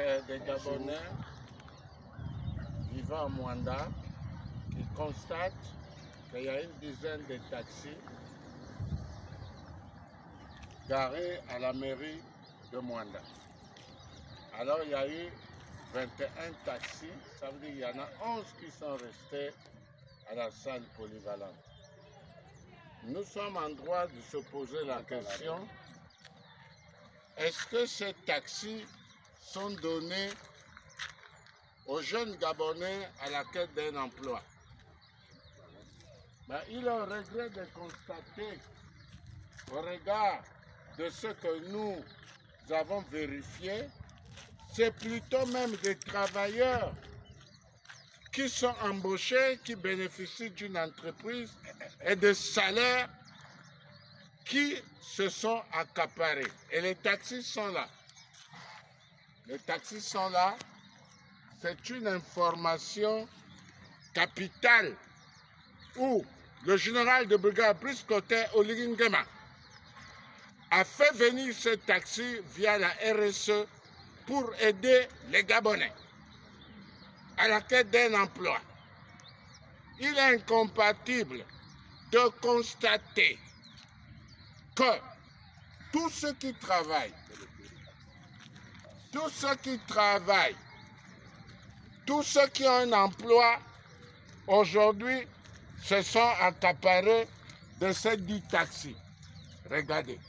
C'est des Gabonais vivant à Mwanda qui constatent qu'il y a une dizaine de taxis garés à la mairie de Mwanda. Alors il y a eu 21 taxis, ça veut dire qu'il y en a 11 qui sont restés à la salle polyvalente. Nous sommes en droit de se poser la question, est-ce que ces taxis sont donnés aux jeunes Gabonais à la quête d'un emploi? Ben, il est au regret de constater, au regard de ce que nous avons vérifié, c'est plutôt même des travailleurs qui sont embauchés, qui bénéficient d'une entreprise et de salaires qui se sont accaparés. Et les taxis sont là. Les taxis sont là. C'est une information capitale où le général de brigade Brice Cotter Oligui Nguema a fait venir ce taxi via la RSE pour aider les Gabonais à la quête d'un emploi. Il est incompatible de constater que tous ceux qui travaillent, tous ceux qui ont un emploi, aujourd'hui, se sont accaparés de ces 10 taxis. Regardez,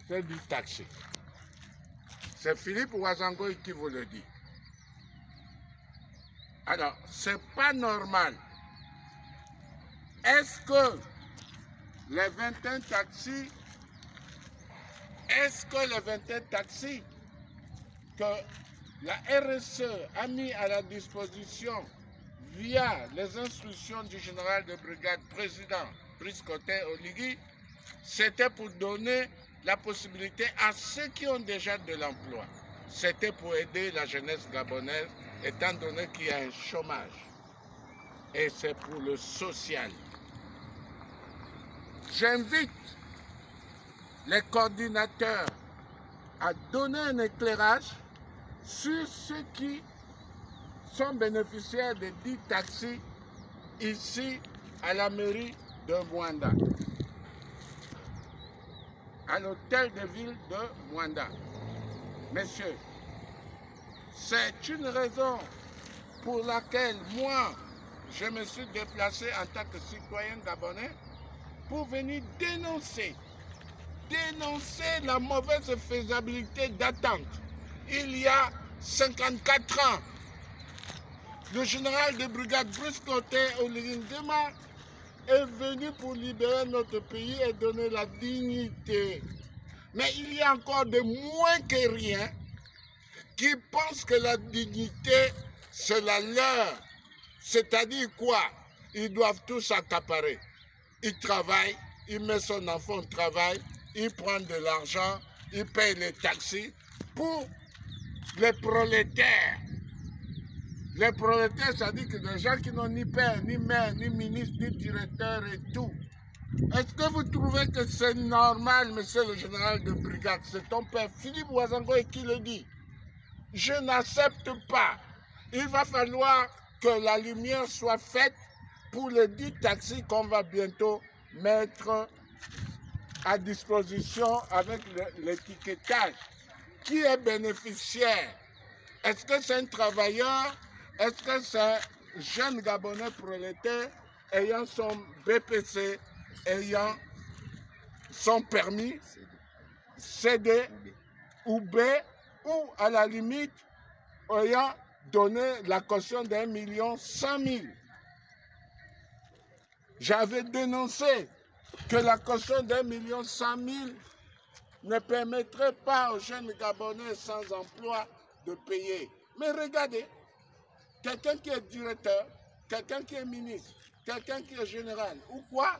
ces 10 taxis. C'est Philippe Ouazangoy qui vous le dit. Alors, c'est pas normal. Est-ce que les 21 taxis, que la RSE a mis à la disposition via les instructions du général de brigade président Brice Cotter Oligui, c'était pour donner la possibilité à ceux qui ont déjà de l'emploi. C'était pour aider la jeunesse gabonaise, étant donné qu'il y a un chômage. Et c'est pour le social. J'invite les coordinateurs à donner un éclairage sur ceux qui sont bénéficiaires des 10 taxis ici à la mairie de Mwanda, à l'hôtel de ville de Mwanda. Messieurs, c'est une raison pour laquelle moi, je me suis déplacé en tant que citoyen gabonais pour venir dénoncer la mauvaise faisabilité d'attente. Il y a 54 ans, le général de brigade Brice Cotter Oligui Nguema est venu pour libérer notre pays et donner la dignité. Mais il y a encore de moins que rien qui pensent que la dignité, c'est la leur. C'est-à-dire quoi? Ils doivent tous s'accaparer. Il travaille, il met son enfant au travail, il prend de l'argent, il paye les taxis pour les prolétaires. Les prolétaires, ça dit que des gens qui n'ont ni père, ni mère, ni ministre, ni directeur et tout. Est-ce que vous trouvez que c'est normal, monsieur le général de brigade? C'est ton père Philippe Ouazangoy qui le dit. Je n'accepte pas. Il va falloir que la lumière soit faite pour les 10 taxis qu'on va bientôt mettre à disposition avec l'étiquetage. Qui est bénéficiaire? Est-ce que c'est un travailleur? Est-ce que c'est un jeune Gabonais prolétaire ayant son BPC, ayant son permis CD ou B, ou à la limite ayant donné la caution d'1,1 million? J'avais dénoncé que la caution d'1,1 million ne permettrait pas aux jeunes Gabonais sans emploi de payer. Mais regardez, quelqu'un qui est directeur, quelqu'un qui est ministre, quelqu'un qui est général ou quoi,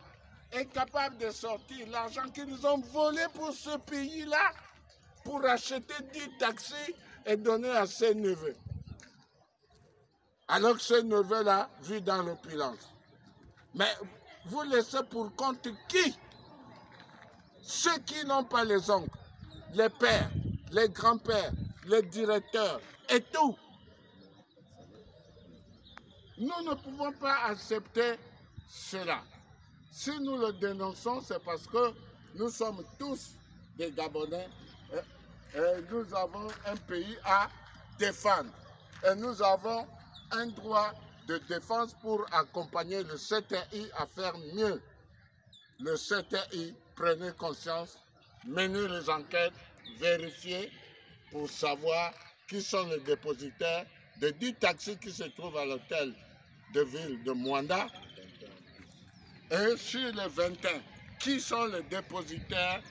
est capable de sortir l'argent qu'ils nous ont volé pour ce pays-là, pour acheter 10 taxis et donner à ses neveux. Alors que ce neveu-là vit dans l'opulence. Mais vous laissez pour compte qui? Ceux qui n'ont pas les oncles, les pères, les grands-pères, les directeurs et tout. Nous ne pouvons pas accepter cela. Si nous le dénonçons, c'est parce que nous sommes tous des Gabonais et nous avons un pays à défendre. Et nous avons un droit de défense pour accompagner le CTI à faire mieux. Le CTI, prenez conscience, menez les enquêtes, vérifiez pour savoir qui sont les dépositaires des 10 taxis qui se trouvent à l'hôtel de ville de Mwanda. Et sur les 21, qui sont les dépositaires